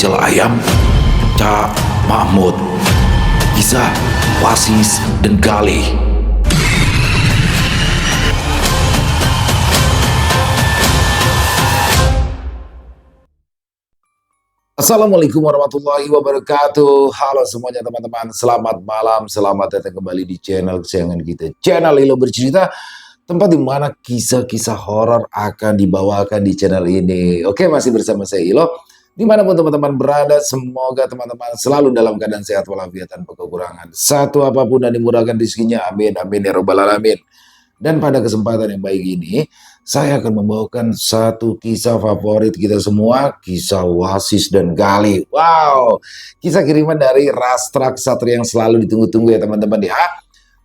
pecel ayam, Cak Mahmud, kisah Wasis dan Galih. Assalamualaikum warahmatullahi wabarakatuh. Halo semuanya teman-teman, selamat malam, selamat datang kembali di channel kesayangan kita, channel Ilo Bercerita, tempat di mana kisah-kisah horor akan dibawakan di channel ini. Oke, masih bersama saya Ilo. Dimanapun teman-teman berada, semoga teman-teman selalu dalam keadaan sehat walafiat tanpa kekurangan satu apapun dan dimurahkan rezekinya. Amin, amin ya robbal alamin. Dan pada kesempatan yang baik ini, saya akan membawakan satu kisah favorit kita semua, kisah Wasis dan Galih. Wow, kisah kiriman dari Rastra Ksatria yang selalu ditunggu-tunggu ya teman-teman ya.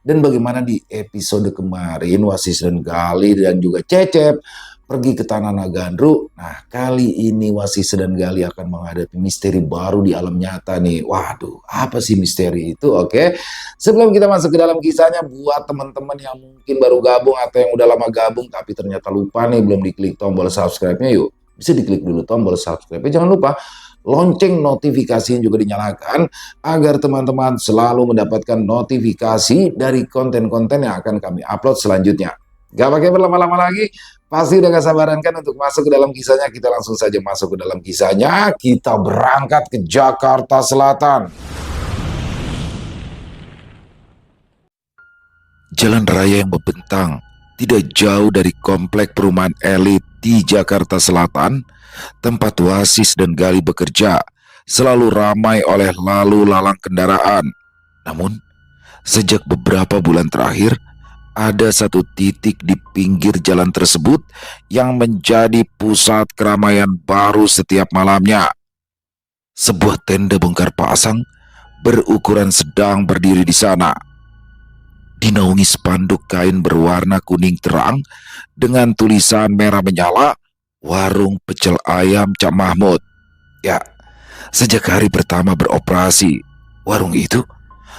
Dan bagaimana di episode kemarin Wasis dan Galih dan juga Cecep pergi ke Tanah Nagandru. Nah, kali ini Wasis dan Galih akan menghadapi misteri baru di alam nyata nih. Waduh, apa sih misteri itu? Oke. Sebelum kita masuk ke dalam kisahnya, buat teman-teman yang mungkin baru gabung atau yang udah lama gabung tapi ternyata lupa nih belum diklik tombol subscribe-nya, yuk. Bisa diklik dulu tombol subscribe. Jangan lupa lonceng notifikasinya juga dinyalakan agar teman-teman selalu mendapatkan notifikasi dari konten-konten yang akan kami upload selanjutnya. Gak pakai berlama-lama lagi, pasti udah gak sabaran kan untuk masuk ke dalam kisahnya. Kita langsung saja masuk ke dalam kisahnya. Kita berangkat ke Jakarta Selatan. Jalan raya yang membentang tidak jauh dari komplek perumahan elit di Jakarta Selatan, tempat Wasis dan Galih bekerja, selalu ramai oleh lalu lalang kendaraan. Namun, sejak beberapa bulan terakhir, ada satu titik di pinggir jalan tersebut yang menjadi pusat keramaian baru setiap malamnya. Sebuah tenda bongkar pasang berukuran sedang berdiri di sana. Dinaungi spanduk kain berwarna kuning terang dengan tulisan merah menyala, warung pecel ayam Cak Mahmud. Ya, sejak hari pertama beroperasi, warung itu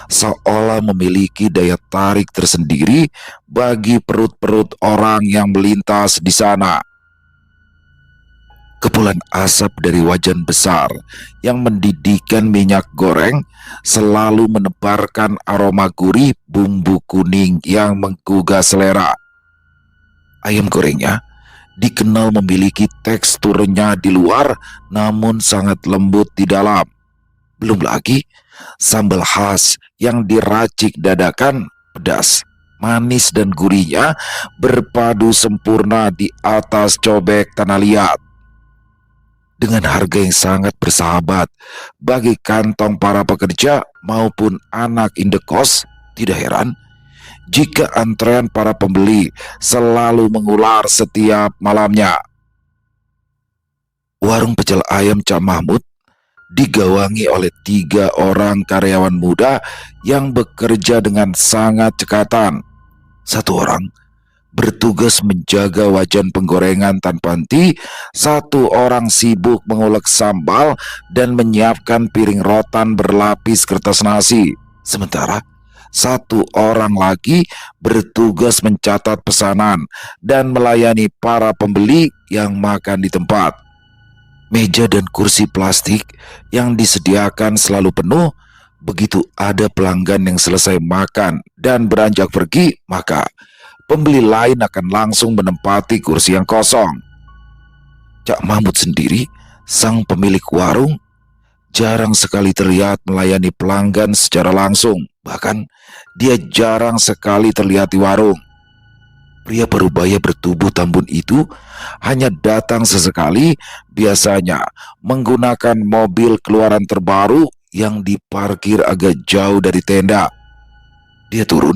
seolah memiliki daya tarik tersendiri bagi perut-perut orang yang melintas di sana. Kepulan asap dari wajan besar yang mendidihkan minyak goreng selalu menebarkan aroma gurih bumbu kuning yang menggugah selera. Ayam gorengnya dikenal memiliki teksturnya di luar namun sangat lembut di dalam. Belum lagi sambal khas yang diracik dadakan, pedas, manis dan gurihnya berpadu sempurna di atas cobek tanah liat. Dengan harga yang sangat bersahabat bagi kantong para pekerja maupun anak indekos, tidak heran jika antrean para pembeli selalu mengular setiap malamnya. Warung pecel ayam Cak Mahmud digawangi oleh 3 orang karyawan muda yang bekerja dengan sangat cekatan. Satu orang bertugas menjaga wajan penggorengan tanpa henti, 1 orang sibuk mengulek sambal dan menyiapkan piring rotan berlapis kertas nasi. Sementara 1 orang lagi bertugas mencatat pesanan dan melayani para pembeli yang makan di tempat. Meja dan kursi plastik yang disediakan selalu penuh. Begitu ada pelanggan yang selesai makan dan beranjak pergi, maka pembeli lain akan langsung menempati kursi yang kosong. Cak Mahmud sendiri, sang pemilik warung, jarang sekali terlihat melayani pelanggan secara langsung. Bahkan dia jarang sekali terlihat di warung. Pria parubaya bertubuh tambun itu hanya datang sesekali, biasanya menggunakan mobil keluaran terbaru yang diparkir agak jauh dari tenda. Dia turun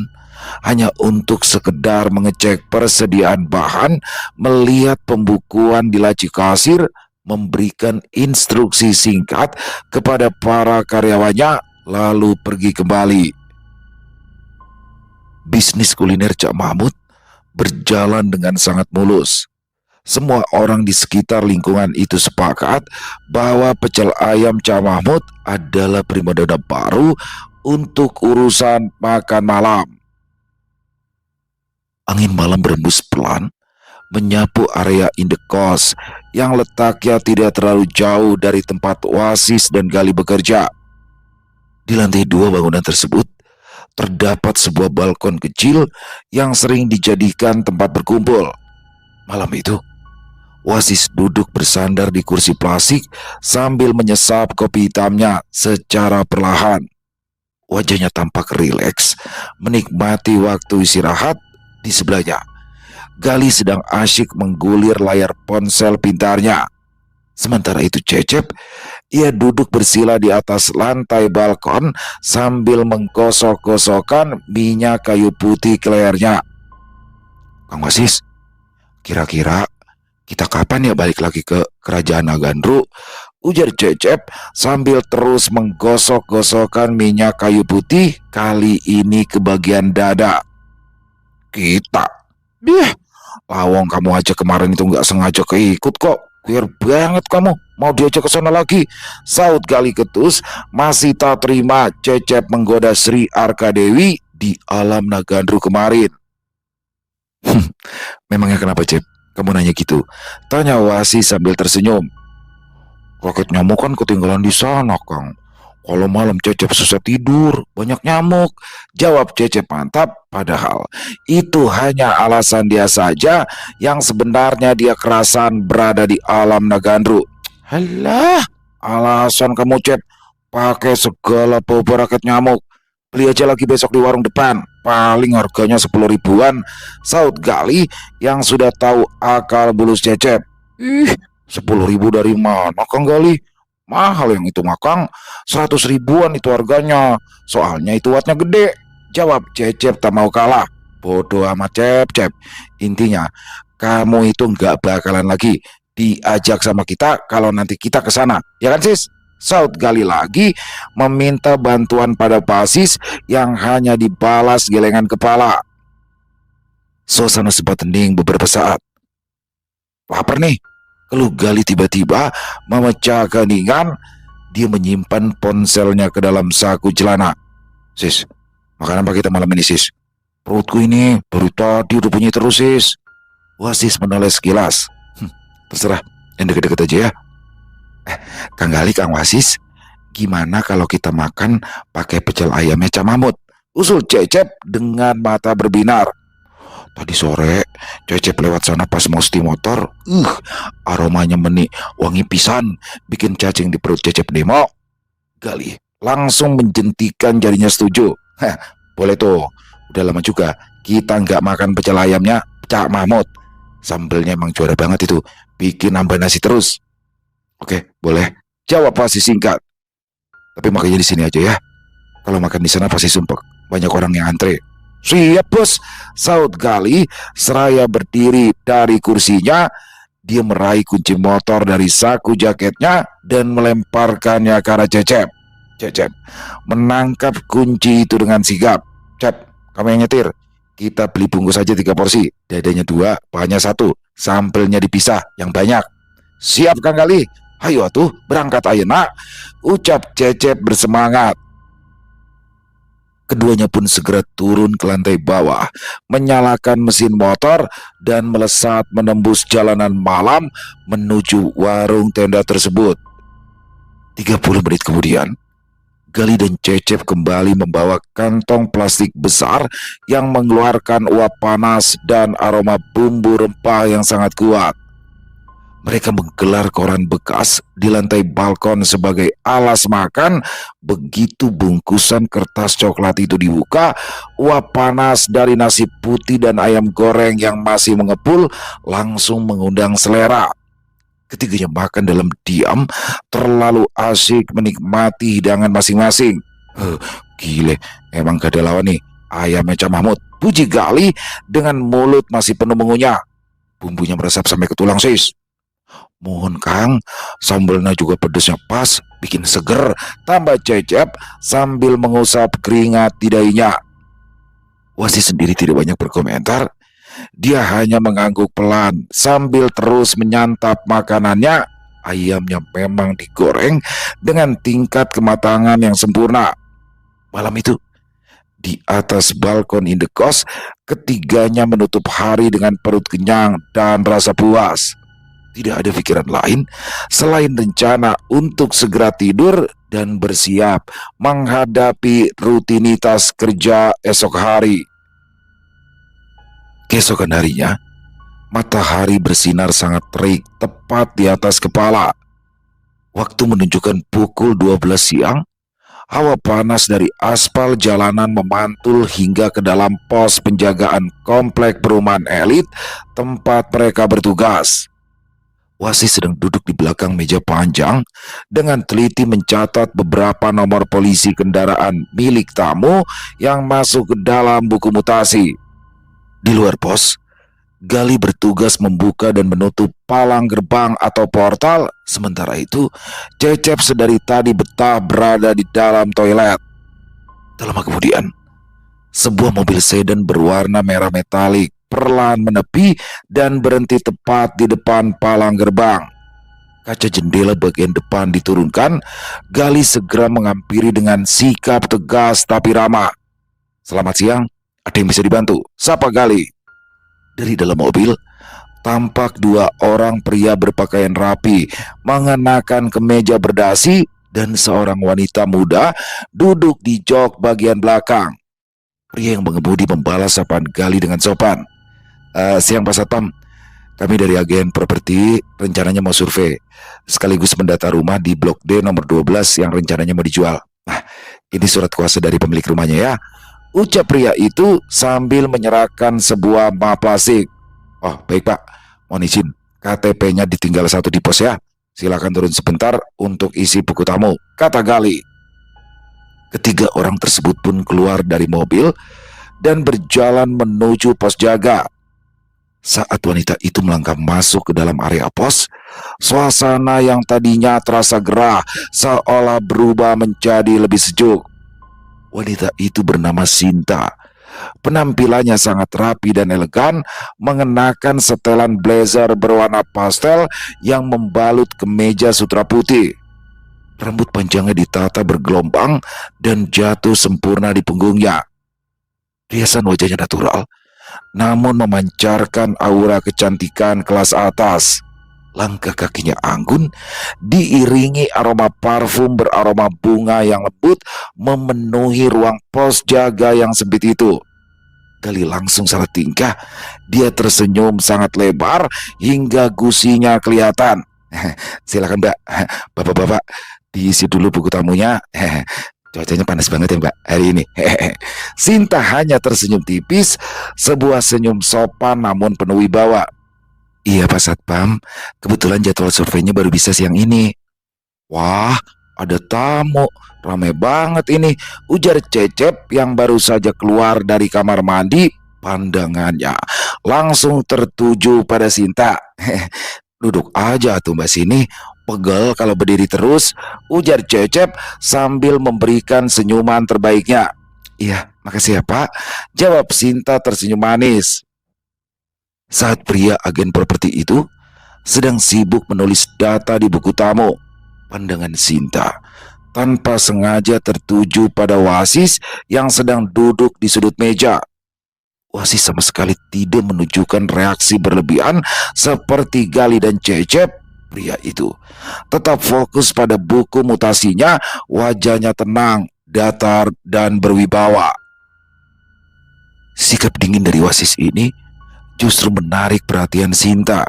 hanya untuk sekedar mengecek persediaan bahan, melihat pembukuan di laci kasir, memberikan instruksi singkat kepada para karyawannya, lalu pergi kembali. Bisnis kuliner Cak Mahmud berjalan dengan sangat mulus. Semua orang di sekitar lingkungan itu sepakat bahwa pecel ayam Cak Mahmud adalah primadona baru untuk urusan makan malam. Angin malam berembus pelan menyapu area indekos yang letaknya tidak terlalu jauh dari tempat Wasis dan Gali bekerja. Di lantai 2 bangunan tersebut terdapat sebuah balkon kecil yang sering dijadikan tempat berkumpul. Malam itu, Wasis duduk bersandar di kursi plastik sambil menyesap kopi hitamnya secara perlahan. Wajahnya tampak rileks, menikmati waktu istirahat. Di sebelahnya, Gali sedang asyik menggulir layar ponsel pintarnya. Sementara itu Cecep, ia duduk bersila di atas lantai balkon sambil menggosok-gosokkan minyak kayu putih ke lehernya. Kang Wasis, kira-kira kita kapan ya balik lagi ke kerajaan Nagandru? Ujar Cecep sambil terus menggosok-gosokkan minyak kayu putih, kali ini ke bagian dada. Kita? Dih, lawang kamu aja kemarin itu nggak sengaja keikut kok. Queer banget kamu, mau diajak ke sana lagi, saut Gali ketus, masih tak terima Cecep menggoda Sri Arkadewi di alam Nagandru kemarin. Memangnya kenapa, Cep? Kamu nanya gitu? Tanya Wasis sambil tersenyum. Raket nyamuk kan ketinggalan di sana, Kang. Kalau malam Cecep susah tidur, banyak nyamuk. Jawab Cecep mantap, padahal itu hanya alasan dia saja yang sebenarnya dia kerasan berada di alam Nagandru. Halah, alasan kamu Cep, pakai segala bau raket nyamuk. Beli aja lagi besok di warung depan, paling harganya 10 ribuan, saut Gali yang sudah tahu akal bulus Cecep. 10 ribu dari mana Kang Gali? Mahal yang itu mah Kang, 100 ribuan itu harganya, soalnya itu wattnya gede, jawab Cecep tak mau kalah. Bodoh amat Cep. Intinya kamu itu nggak bakalan lagi diajak sama kita kalau nanti kita ke sana, ya kan sis? Saut Gali lagi meminta bantuan pada Wasis yang hanya dibalas gelengan kepala. Suasana sempat hening beberapa saat. Lapar nih, keluh Gali tiba-tiba memecah keheningan. Dia menyimpan ponselnya ke dalam saku celana. Sis, makan apa kita malam ini sis? Perutku ini dari tadi udah bunyi terus sis. Wasis menoleh sekilas. Terserah, yang deket-deket aja ya. Kang Gali, Kang Wasis, gimana kalau kita makan pakai pecel ayamnya Cak Mahmud? Usul Cecep dengan mata berbinar. Tadi sore Cecep lewat sana pas mau setir motor. Aromanya menik, wangi pisan, bikin cacing di perut Cecep demo. Gali langsung menjentikan jarinya setuju. Boleh tuh. Udah lama juga kita nggak makan pecel ayamnya Cak Mahmud. Sambelnya emang juara banget itu, bikin nambah nasi terus. Oke, boleh. Jawab pasti singkat. Tapi makanya di sini aja ya. Kalau makan di sana pasti sumpek. Banyak orang yang antre. Siap bos, saut Gali seraya berdiri dari kursinya. Dia meraih kunci motor dari saku jaketnya dan melemparkannya ke arah Cecep. Cecep menangkap kunci itu dengan sigap. Cep, kamu yang nyetir. Kita beli bungkus aja 3 porsi. Dadanya 2, pahannya 1. Sambelnya dipisah, yang banyak. Siap Kang Gali. Ayo atuh berangkat ayeuna, ucap Cecep bersemangat. Keduanya pun segera turun ke lantai bawah, menyalakan mesin motor dan melesat menembus jalanan malam menuju warung tenda tersebut. 30 menit kemudian, Gali dan Cecep kembali membawa kantong plastik besar yang mengeluarkan uap panas dan aroma bumbu rempah yang sangat kuat. Mereka menggelar koran bekas di lantai balkon sebagai alas makan. Begitu bungkusan kertas coklat itu dibuka, uap panas dari nasi putih dan ayam goreng yang masih mengepul langsung mengundang selera. Ketiganya makan dalam diam, terlalu asyik menikmati hidangan masing-masing. Gile, emang gak ada lawan nih ayamnya Cak Mahmud, puji Gali dengan mulut masih penuh mengunyah. Bumbunya meresap sampai ke tulang sis. Mohon Kang, sambelnya juga pedesnya pas, bikin seger, tambah Cecep sambil mengusap keringat di dahinya. Wasis sendiri tidak banyak berkomentar. Dia hanya mengangguk pelan sambil terus menyantap makanannya. Ayamnya memang digoreng dengan tingkat kematangan yang sempurna. Malam itu, Di atas balkon indekos, ketiganya menutup hari dengan perut kenyang dan rasa puas. Tidak ada pikiran lain selain rencana untuk segera tidur dan bersiap menghadapi rutinitas kerja esok hari. Keesokan harinya, matahari bersinar sangat terik tepat di atas kepala. Waktu menunjukkan pukul 12 siang. Hawa panas dari aspal jalanan memantul hingga ke dalam pos penjagaan komplek perumahan elit tempat mereka bertugas. Wasis sedang duduk di belakang meja panjang dengan teliti mencatat beberapa nomor polisi kendaraan milik tamu yang masuk ke dalam buku mutasi. Di luar pos, Gali bertugas membuka dan menutup palang gerbang atau portal. Sementara itu, Cecep sedari tadi betah berada di dalam toilet. Tak lama kemudian, sebuah mobil sedan berwarna merah metalik perlahan menepi dan berhenti tepat di depan palang gerbang. Kaca jendela bagian depan diturunkan. Gali segera menghampiri dengan sikap tegas tapi ramah. "Selamat siang, ada yang bisa dibantu?" sapa Gali. Dari dalam mobil, tampak dua orang pria berpakaian rapi, mengenakan kemeja berdasi, dan seorang wanita muda duduk di jok bagian belakang. Pria yang mengemudi membalas sapaan Gali dengan sopan. "Siang Pak Satpam, kami dari agen properti rencananya mau survei, sekaligus mendata rumah di Blok D nomor 12 yang rencananya mau dijual. Nah, ini surat kuasa dari pemilik rumahnya ya," ucap pria itu sambil menyerahkan sebuah map plastik. "Oh, baik Pak, mohon izin, KTP-nya ditinggal satu di pos ya. Silakan turun sebentar untuk isi buku tamu," kata Gali. Ketiga orang tersebut pun keluar dari mobil dan berjalan menuju pos jaga. Saat wanita itu melangkah masuk ke dalam area pos, suasana yang tadinya terasa gerah seolah berubah menjadi lebih sejuk. Wanita itu bernama Sinta. Penampilannya sangat rapi dan elegan, mengenakan setelan blazer berwarna pastel yang membalut kemeja sutra putih. Rambut panjangnya ditata bergelombang dan jatuh sempurna di punggungnya. Riasan wajahnya natural, namun memancarkan aura kecantikan kelas atas. Langkah kakinya anggun, diiringi aroma parfum beraroma bunga yang lembut memenuhi ruang pos jaga yang sempit itu. Gali langsung salah tingkah. Dia tersenyum sangat lebar hingga gusinya kelihatan. "Silakan Mbak, bapak-bapak, diisi dulu buku tamunya. Cuacanya panas banget ya Mbak hari ini." Sinta hanya tersenyum tipis, sebuah senyum sopan namun penuh wibawa. "Iya Pak Satpam, kebetulan jadwal surveinya baru bisa siang ini." "Wah, ada tamu, ramai banget ini," ujar Cecep yang baru saja keluar dari kamar mandi. Pandangannya langsung tertuju pada Sinta. "Duduk aja tuh Mbak sini, pegel kalau berdiri terus," ujar Cecep sambil memberikan senyuman terbaiknya. "Iya, makasih ya Pak," jawab Sinta tersenyum manis. Saat pria agen properti itu sedang sibuk menulis data di buku tamu, pandangan Sinta tanpa sengaja tertuju pada Wasis yang sedang duduk di sudut meja. Wasis sama sekali tidak menunjukkan reaksi berlebihan seperti Gali dan Cecep. Pria itu tetap fokus pada buku mutasinya, wajahnya tenang, datar, dan berwibawa. Sikap dingin dari Wasis ini justru menarik perhatian Sinta.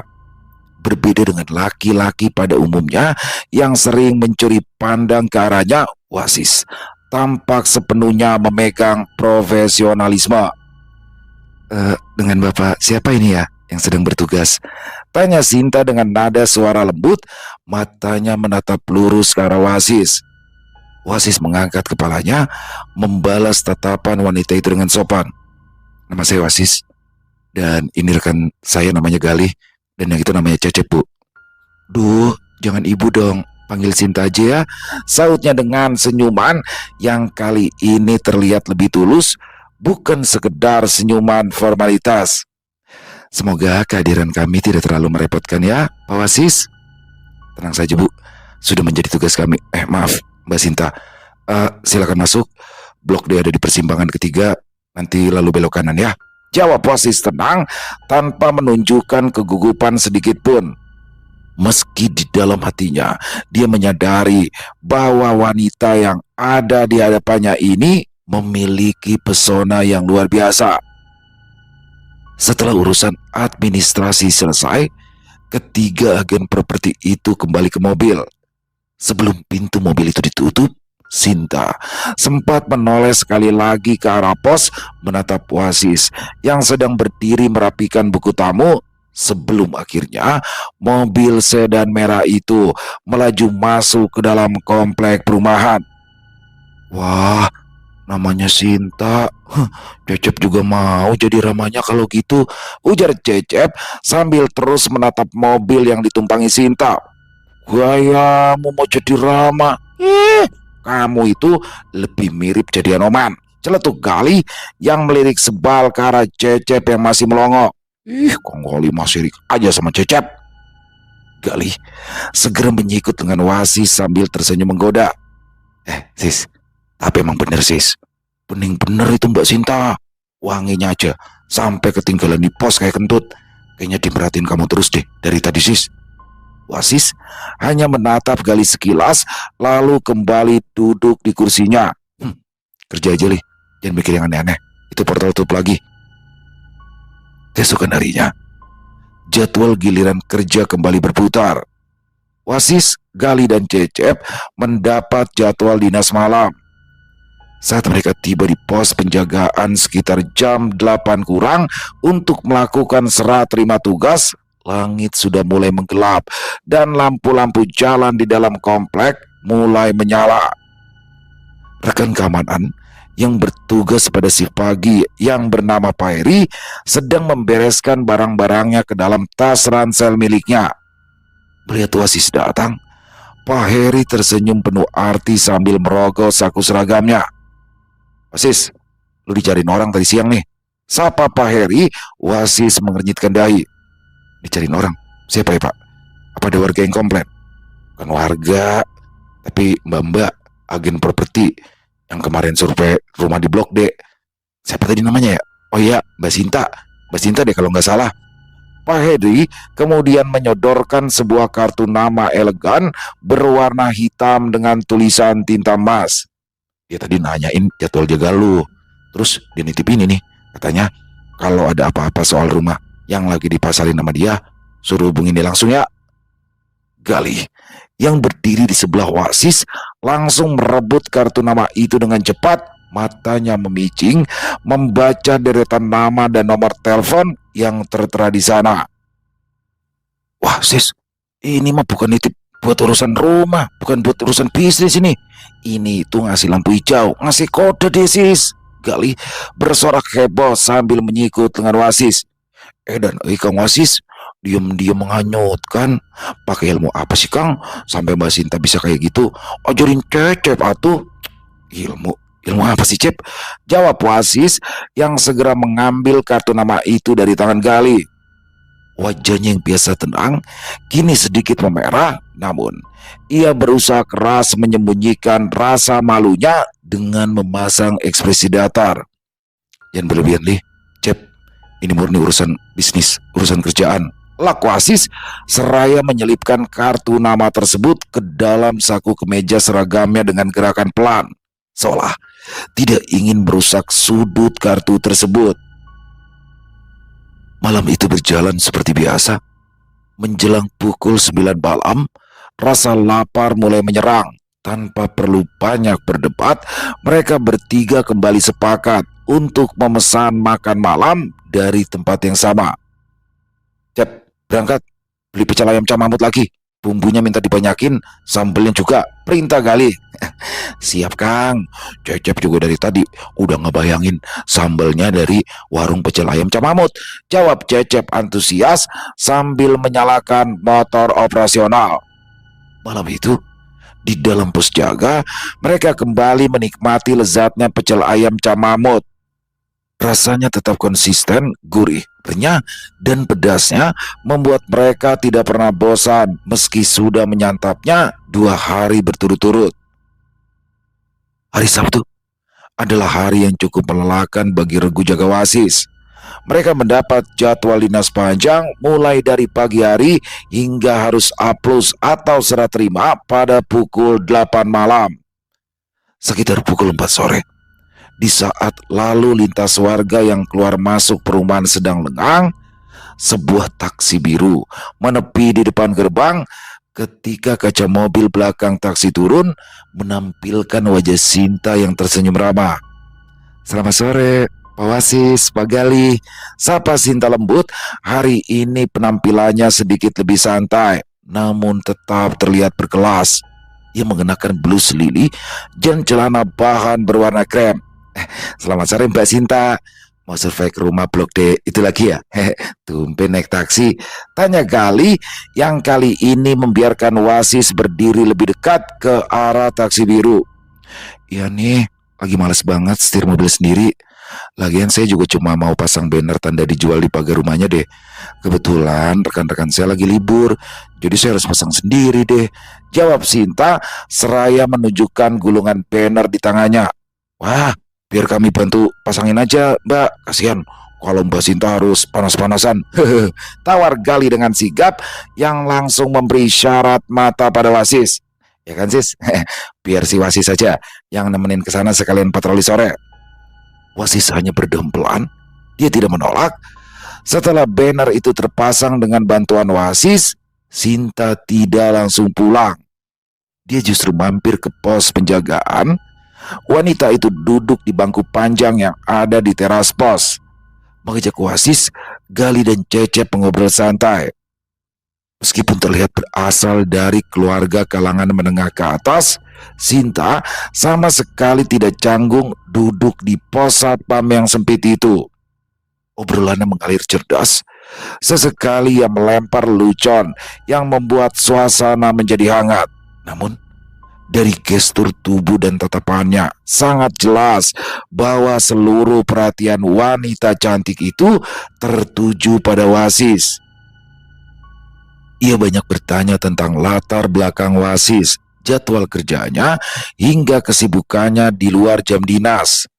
Berbeda dengan laki-laki pada umumnya yang sering mencuri pandang ke arahnya, Wasis tampak sepenuhnya memegang profesionalisme. Dengan Bapak siapa ini ya yang sedang bertugas?" tanya Sinta dengan nada suara lembut, matanya menatap lurus ke arah Wasis. Wasis mengangkat kepalanya, membalas tatapan wanita itu dengan sopan. "Nama saya Wasis, dan ini rekan saya namanya Gali, dan yang itu namanya Cecep Bu." "Duh, jangan ibu dong, panggil Sinta aja ya," sautnya dengan senyuman yang kali ini terlihat lebih tulus, bukan sekedar senyuman formalitas. "Semoga kehadiran kami tidak terlalu merepotkan ya Pak Wasis." "Tenang saja Bu, sudah menjadi tugas kami." Maaf Mbak Sinta, silakan masuk. Blok D ada di persimpangan ketiga, nanti lalu belok kanan ya. Jawab Wasis tenang tanpa menunjukkan kegugupan sedikit pun. Meski di dalam hatinya dia menyadari bahwa wanita yang ada di hadapannya ini memiliki pesona yang luar biasa. Setelah urusan administrasi selesai, ketiga agen properti itu kembali ke mobil. Sebelum pintu mobil itu ditutup, Sinta sempat menoleh sekali lagi ke arah pos menatap Wasis yang sedang berdiri merapikan buku tamu sebelum akhirnya mobil sedan merah itu melaju masuk ke dalam komplek perumahan. Wah, namanya Sinta. Cecep juga mau jadi ramanya kalau gitu, ujar Cecep sambil terus menatap mobil yang ditumpangi Sinta. Gayamu mau jadi Rama? Kamu itu lebih mirip jadi Anoman, celetuk Gali yang melirik sebal ke arah Cecep yang masih melongo. Kong Gali masih sirik aja sama Cecep. Gali segera menyikut dengan Wasis sambil tersenyum menggoda. Sis, tapi emang bener sis, bening bener itu Mbak Sinta. Wanginya aja sampai ketinggalan di pos kayak kentut. Kayaknya diperhatiin kamu terus deh dari tadi sis. Wasis hanya menatap Gali sekilas, lalu kembali duduk di kursinya. Kerja aja Li, jangan mikir yang aneh-aneh. Itu portal tutup lagi. Keesokan harinya, jadwal giliran kerja kembali berputar. Wasis, Gali dan Cecep mendapat jadwal dinas malam. Saat mereka tiba di pos penjagaan sekitar jam 8 kurang untuk melakukan serah terima tugas, langit sudah mulai menggelap dan lampu-lampu jalan di dalam komplek mulai menyala. Rekan keamanan yang bertugas pada shift pagi yang bernama Pak Heri sedang membereskan barang-barangnya ke dalam tas ransel miliknya. Melihat Wasis datang, Pak Heri tersenyum penuh arti sambil merogoh saku seragamnya. Wasis, lu dicariin orang tadi siang nih. Sapa Pak Heri. Wasis mengernyitkan dahi. Dicariin orang? Siapa ya Pak? Apa ada warga yang komplain? Bukan warga, tapi mbak-mbak agen properti yang kemarin survei rumah di Blok D. Siapa tadi namanya ya? Oh iya, Mbak Sinta. Mbak Sinta deh kalau nggak salah. Pak Hedi kemudian menyodorkan sebuah kartu nama elegan berwarna hitam dengan tulisan tinta emas. Dia tadi nanyain jadwal jaga lu. Terus dia nitip ini nih. Katanya kalau ada apa-apa soal rumah yang lagi dipasarin nama dia, suruh hubungin dia langsung ya. Gali yang berdiri di sebelah Wasis langsung merebut kartu nama itu dengan cepat. Matanya memicing membaca deretan nama dan nomor telepon yang tertera di sana. Wah sis, ini mah bukan nitip buat urusan rumah, bukan buat urusan bisnis ini. Ini tuh ngasih lampu hijau, ngasih kode deh sis. Gali bersorak heboh sambil menyikut dengan Wasis. Dan Kang Wasis diam-diam menghanyutkan. Pakai ilmu apa sih Kang sampai Mbak Sinta bisa kayak gitu? Ajarin Cecep atuh. Ilmu apa sih Cep? Jawab Wasis yang segera mengambil kartu nama itu dari tangan Gali. Wajahnya yang biasa tenang kini sedikit memerah, namun ia berusaha keras menyembunyikan rasa malunya dengan memasang ekspresi datar. Jangan berlebihan Li, Cep. Ini murni urusan bisnis, urusan kerjaan. Lak Wasis seraya menyelipkan kartu nama tersebut ke dalam saku kemeja seragamnya dengan gerakan pelan, seolah tidak ingin merusak sudut kartu tersebut. Malam itu berjalan seperti biasa. Menjelang pukul 9 malam, rasa lapar mulai menyerang. Tanpa perlu banyak berdebat, mereka bertiga kembali sepakat untuk memesan makan malam dari tempat yang sama. Cep, berangkat beli pecel ayam camamut lagi. Bumbunya minta dibanyakin, sambelnya juga, perintah Gali. Siap Kang. Cecep juga dari tadi udah ngebayangin sambelnya dari warung pecel ayam camamut. Jawab Cecep antusias sambil menyalakan motor operasional. Malam itu di dalam pos jaga, mereka kembali menikmati lezatnya pecel ayam camamut. Rasanya tetap konsisten, gurih, renyah, dan pedasnya membuat mereka tidak pernah bosan meski sudah menyantapnya 2 hari berturut-turut. Hari Sabtu, adalah hari yang cukup melelahkan bagi regu jaga Wasis. Mereka mendapat jadwal dinas panjang mulai dari pagi hari hingga harus aplus atau serah terima pada pukul 8 malam. Sekitar pukul 4 sore, di saat lalu lintas warga yang keluar masuk perumahan sedang lengang, sebuah taksi biru menepi di depan gerbang. Ketika kaca mobil belakang taksi turun, menampilkan wajah Sinta yang tersenyum ramah. "Selamat sore, Pak Wasis, Pak Gali," sapa Sinta lembut. Hari ini penampilannya sedikit lebih santai, namun tetap terlihat berkelas. Ia mengenakan blus lili dan celana bahan berwarna krem. "Selamat sore Mbak Sinta, mau survei ke rumah Blok D itu lagi ya?" "Tumben naik taksi," tanya Gali yang kali ini membiarkan Wasis berdiri lebih dekat ke arah taksi biru. "Iya nih, lagi males banget setir mobil sendiri. Lagian saya juga cuma mau pasang banner tanda dijual di pagar rumahnya deh. Kebetulan rekan-rekan saya lagi libur, jadi saya harus pasang sendiri deh," jawab Sinta seraya menunjukkan gulungan banner di tangannya. "Wah, biar kami bantu pasangin aja Mbak, kasihan kalau Mbak Sinta harus panas-panasan," tawar Gali dengan sigap yang langsung memberi syarat mata pada Wasis. "Ya kan sis, biar si Wasis saja yang nemenin ke sana sekalian patroli sore." Wasis hanya berdempelan, dia tidak menolak. Setelah banner itu terpasang dengan bantuan Wasis, Sinta tidak langsung pulang. Dia justru mampir ke pos penjagaan. Wanita itu duduk di bangku panjang yang ada di teras pos, mengejak Wasis, Gali dan Cecep mengobrol santai. Meskipun terlihat berasal dari keluarga kalangan menengah ke atas, Sinta sama sekali tidak canggung duduk di pos satpam yang sempit itu. Obrolannya mengalir cerdas, sesekali ia melempar lelucon yang membuat suasana menjadi hangat. Namun, dari gestur tubuh dan tatapannya, sangat jelas bahwa seluruh perhatian wanita cantik itu tertuju pada Wasis. Ia banyak bertanya tentang latar belakang Wasis, jadwal kerjanya, hingga kesibukannya di luar jam dinas.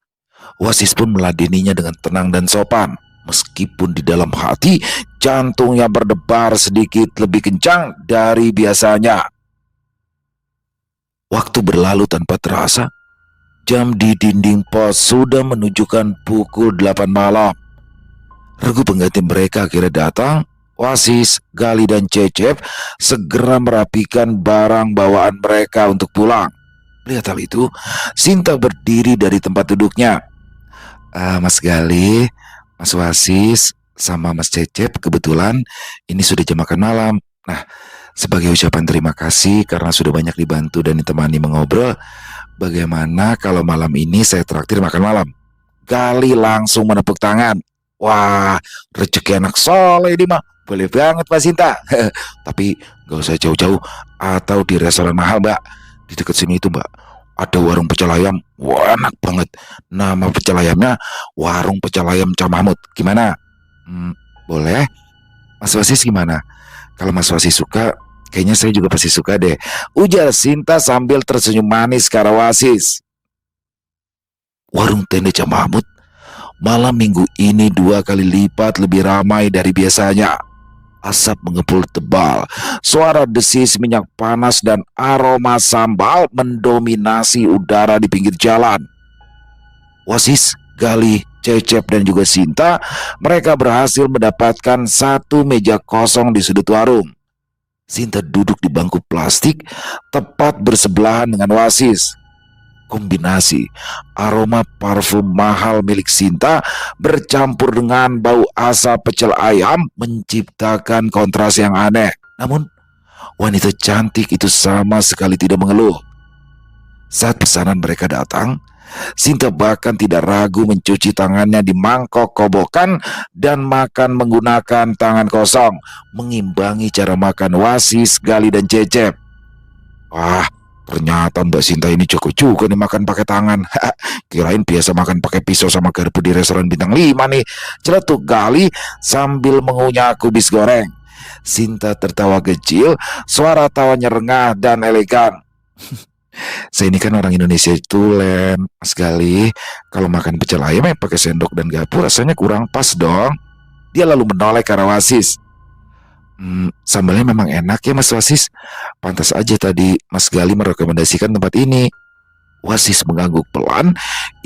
Wasis pun meladeninya dengan tenang dan sopan, meskipun di dalam hati jantungnya berdebar sedikit lebih kencang dari biasanya. Waktu berlalu tanpa terasa. Jam di dinding pos sudah menunjukkan pukul 8 malam. Regu pengganti mereka akhirnya datang. Wasis, Gali, dan Cecep segera merapikan barang bawaan mereka untuk pulang. Lihat hal itu, Sinta berdiri dari tempat duduknya. "Mas Gali, Mas Wasis, sama Mas Cecep, kebetulan ini sudah jam makan malam. Nah, sebagai ucapan terima kasih karena sudah banyak dibantu dan ditemani mengobrol, bagaimana kalau malam ini saya traktir makan malam?" Gali langsung menepuk tangan. "Wah, rezeki anak soleh ini mah. Boleh banget Mbak Sinta. Tapi gak usah jauh-jauh atau di restoran mahal Mbak. Di dekat sini itu Mbak, ada warung pecel ayam. Wah, enak banget. Nama pecel ayamnya Warung Pecel Ayam Cak Mahmud. Gimana?" Boleh. Mas Wasis gimana? Kalau Mas Wasis suka, kayaknya saya juga pasti suka deh, ujar Sinta sambil tersenyum manis ke arah Wasis. Warung tenda Cak Mahmud malam minggu ini 2 kali lipat lebih ramai dari biasanya. Asap mengepul tebal, suara desis minyak panas dan aroma sambal mendominasi udara di pinggir jalan. Wasis, Gali, Cecep, dan juga Sinta, mereka berhasil mendapatkan satu meja kosong di sudut warung. Sinta duduk di bangku plastik tepat bersebelahan dengan Wasis. Kombinasi aroma parfum mahal milik Sinta bercampur dengan bau asap pecel ayam menciptakan kontras yang aneh. Namun, wanita cantik itu sama sekali tidak mengeluh. Saat pesanan mereka datang, Sinta bahkan tidak ragu mencuci tangannya di mangkok kobokan dan makan menggunakan tangan kosong, mengimbangi cara makan Wasis, Gali, dan Cecep. Wah, ternyata Mbak Sinta ini cukup juga nih makan pakai tangan. Kirain biasa makan pakai pisau sama garpu di restoran bintang 5 nih, celetuk Gali sambil mengunyah kubis goreng. Sinta tertawa kecil, suara tawanya rengah dan elegan. Saya ini kan orang Indonesia tulen, Mas Gali. Kalau makan pecel ayam yang pakai sendok dan garpu rasanya kurang pas dong. Dia lalu menoleh ke arah Wasis. Sambalnya memang enak ya Mas Wasis. Pantas aja tadi Mas Gali merekomendasikan tempat ini. Wasis mengangguk pelan.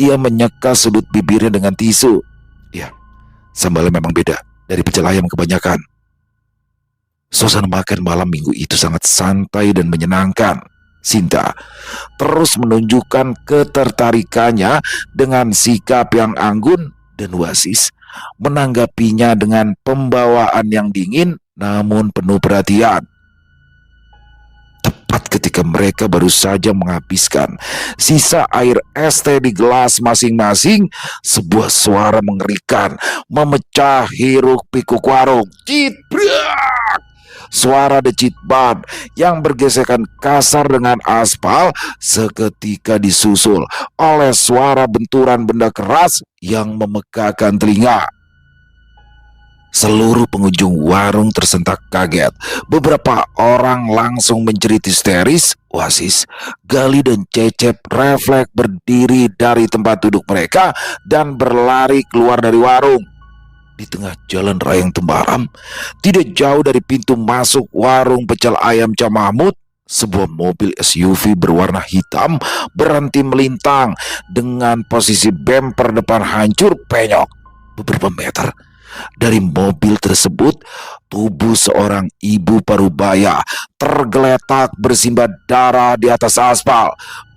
Ia menyeka sudut bibirnya dengan tisu. Ya, sambalnya memang beda dari pecel ayam kebanyakan. Suasana makan malam minggu itu sangat santai dan menyenangkan. Sinta terus menunjukkan ketertarikannya dengan sikap yang anggun dan Wasis menanggapinya dengan pembawaan yang dingin namun penuh perhatian. Tepat ketika mereka baru saja menghabiskan sisa air es teh di gelas masing-masing, sebuah suara mengerikan memecah hiruk pikuk warung. Citbrak! Suara decit ban yang bergesekan kasar dengan aspal seketika disusul oleh suara benturan benda keras yang memekakan telinga. Seluruh pengunjung warung tersentak kaget. Beberapa orang langsung menjerit histeris. Wasis, Gali dan Cecep refleks berdiri dari tempat duduk mereka dan berlari keluar dari warung. Di tengah jalan raya yang temaram, tidak jauh dari pintu masuk warung pecel ayam Cak Mahmud, sebuah mobil SUV berwarna hitam berhenti melintang dengan posisi bemper depan hancur penyok. Beberapa meter dari mobil tersebut, tubuh seorang ibu parubaya tergeletak bersimbah darah di atas aspal.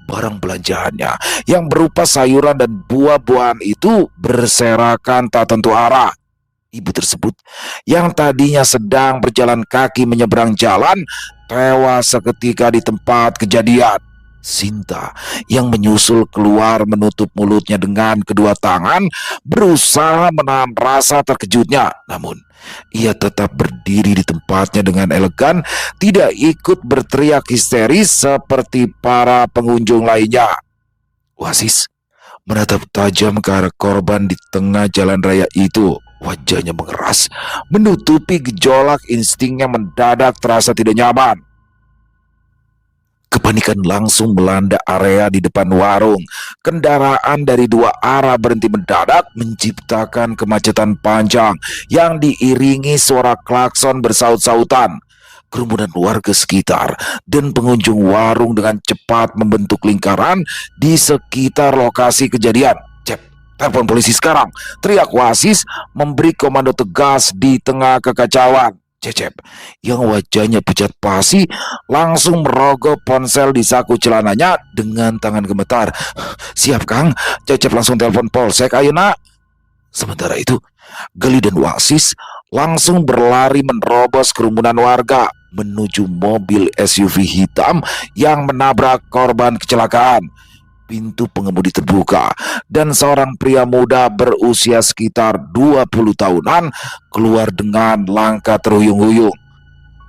Barang belanjaannya yang berupa sayuran dan buah-buahan itu berserakan tak tentu arah. Ibu tersebut yang tadinya sedang berjalan kaki menyeberang jalan tewas seketika di tempat kejadian. Sinta yang menyusul keluar menutup mulutnya dengan kedua tangan berusaha menahan rasa terkejutnya. Namun ia tetap berdiri di tempatnya dengan elegan, tidak ikut berteriak histeris seperti para pengunjung lainnya. Wasis menatap tajam ke arah korban di tengah jalan raya itu. Wajahnya mengeras, menutupi gejolak instingnya mendadak terasa tidak nyaman. Kepanikan langsung melanda area di depan warung. Kendaraan dari dua arah berhenti mendadak menciptakan kemacetan panjang yang diiringi suara klakson bersaut-sautan. Kerumunan warga sekitar dan pengunjung warung dengan cepat membentuk lingkaran di sekitar lokasi kejadian. Cep, telepon polisi sekarang, teriak Wasis memberi komando tegas di tengah kekacauan. Cecep yang wajahnya pucat pasi langsung merogoh ponsel di saku celananya dengan tangan gemetar. Siap Kang, Cecep langsung telepon polsek ayo nak. Sementara itu Gali dan Wasis langsung berlari menerobos kerumunan warga menuju mobil SUV hitam yang menabrak korban kecelakaan. Pintu pengemudi terbuka dan seorang pria muda berusia sekitar 20 tahunan keluar dengan langkah terhuyung-huyung.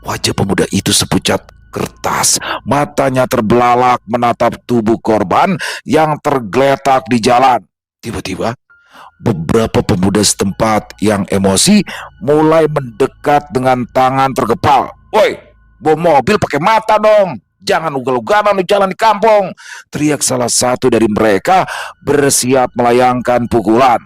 Wajah pemuda itu sepucat kertas, matanya terbelalak menatap tubuh korban yang tergeletak di jalan. Tiba-tiba beberapa pemuda setempat yang emosi mulai mendekat dengan tangan terkepal. Woi, bawa mobil pakai mata dong. Jangan ugal-ugalan di jalan di kampung, teriak salah satu dari mereka bersiap melayangkan pukulan.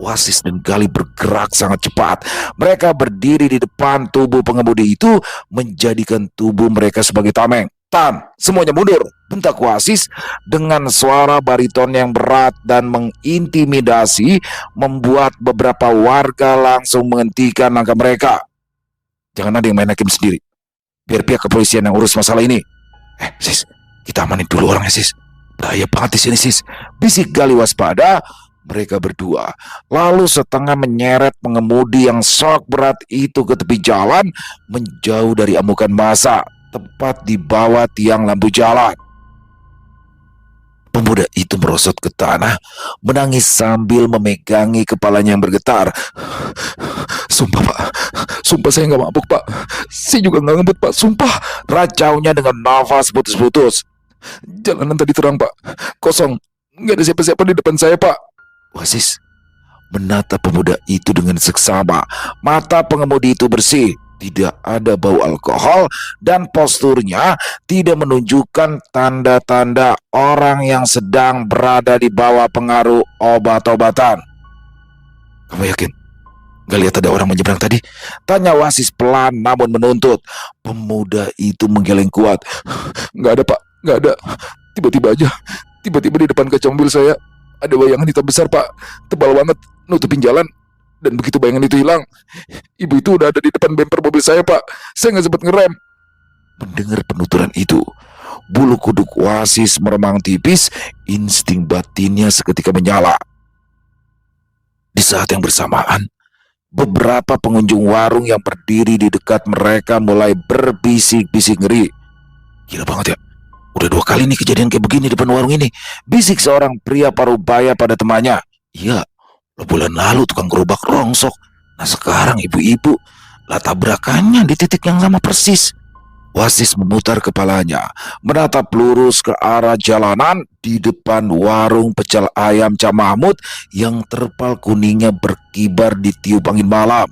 Wasis dan Gali bergerak sangat cepat. Mereka berdiri di depan tubuh pengemudi itu menjadikan tubuh mereka sebagai tameng. Tan, semuanya mundur, bentak Wasis dengan suara bariton yang berat dan mengintimidasi membuat beberapa warga langsung menghentikan langkah mereka. Jangan ada yang main hakim sendiri. Biar pihak kepolisian yang urus masalah ini. Sis, kita amanin dulu orangnya sis. Bahaya banget di sini sis. Bisik Gali waspada. Mereka berdua lalu setengah menyeret pengemudi yang sok berat itu ke tepi jalan, menjauh dari amukan massa, tepat di bawah tiang lampu jalan. Pemuda itu merosot ke tanah, menangis sambil memegangi kepalanya yang bergetar. Sumpah pak, sumpah saya nggak mabuk pak, saya juga nggak ngebut pak, sumpah, racaunya dengan nafas putus-putus. Jalanan tadi terang pak, kosong, nggak ada siapa-siapa di depan saya pak. Wasis menatap pemuda itu dengan seksama, mata pengemudi itu bersih. Tidak ada bau alkohol dan posturnya tidak menunjukkan tanda-tanda orang yang sedang berada di bawah pengaruh obat-obatan. Kamu yakin? Gak lihat ada orang menyeberang tadi? Tanya Wasis pelan namun menuntut. Pemuda itu menggeleng kuat. Gak ada, Pak, gak ada. Tiba-tiba di depan kaca mobil saya ada bayangan hitam besar, Pak. Tebal banget, nutupin jalan. Dan begitu bayangan itu hilang, ibu itu udah ada di depan bemper mobil saya, Pak. Saya nggak sempat ngerem. Mendengar penuturan itu, bulu kuduk Wasis meremang tipis, insting batinnya seketika menyala. Di saat yang bersamaan, beberapa pengunjung warung yang berdiri di dekat mereka mulai berbisik-bisik ngeri. Gila banget ya, udah 2 kali nih kejadian kayak begini depan warung ini. Bisik seorang pria parubaya pada temannya. Iya, bulan lalu tukang gerobak rongsok. Nah sekarang ibu-ibu lah tabrakannya di titik yang sama persis. Wasis memutar kepalanya, menatap lurus ke arah jalanan di depan warung pecel ayam Cak Mahmud yang terpal kuningnya berkibar ditiup angin malam.